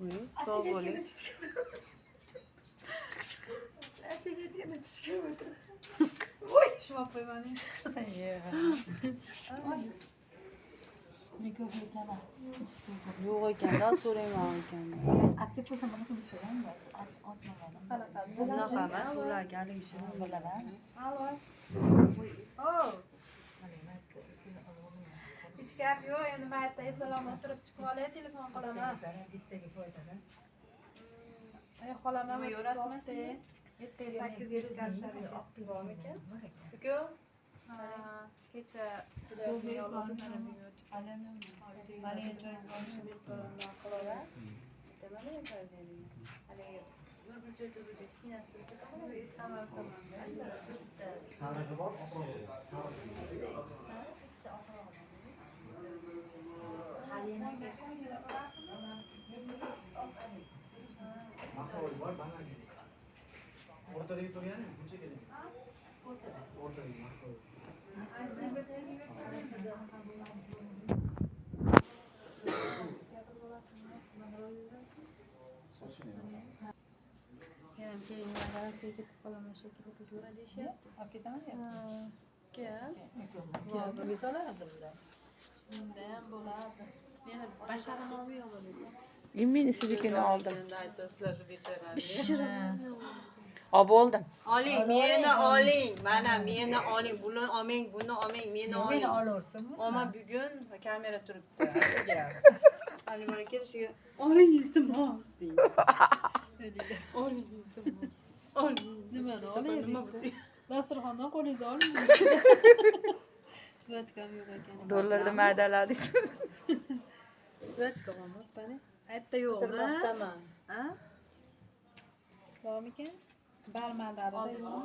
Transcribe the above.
Buyurun. Sağ olun. Shuma qo'ymani. Mikrofon chala. Yo'q ekanda, so'rayman ekanda. Aktif bo'lsa mana shuni so'rang, ochmaganim. Bunaqa ularga haligi ishini Bilaman. Alo. Oh. Hech gap yo'q, endi mayda esalom o'tirib chiqib olay, telefon qilaman. Bittaga foydada. Xolam ham yo'rasizmi? Ertaga 8 ga chiqarishadi. Bormi ekan? Uka? Kecha chilyapti oldim, mana bugun o'tib. Mana joy bo'lishini bittadan qilaver. Mana joy. Haligi bir joy shinasi turibdi. Hamma tomonda. Sarıgı var, oqrog'i bor. Maqroy bor, mana. O'rtadagi turgani buncha keling. O'rtadagi maqroy. Yana kelinglar, darasga ketib qolaman shekilli tuzlar deyishyapti. Olib ketaman ya. Kel. Mikrofon solardi bular. Shunda ham bo'lardi. Meni basharim olmay oladi. Men siznikini oldim. Aytasizlar shu bechorani. Olib oldim. Oling, meni oling. Mana meni oling. Buni olmang, buni olmang, meni Meni oling. olaversinmi? Oma bugun kamera turibdi. Ali bola kelishiga Oling iltimos deng. Oling iltimos. Oling. nimani olaylik? Dasturxondan qo'lingizni oling. Zvachkam yo'q ekan. Dollarda maydaladingiz. Zvachka bormi? Qani? Aytda yo'qmi? Turmoqdaman. Ha? Bormikan? Barmanlarida yo'qmi?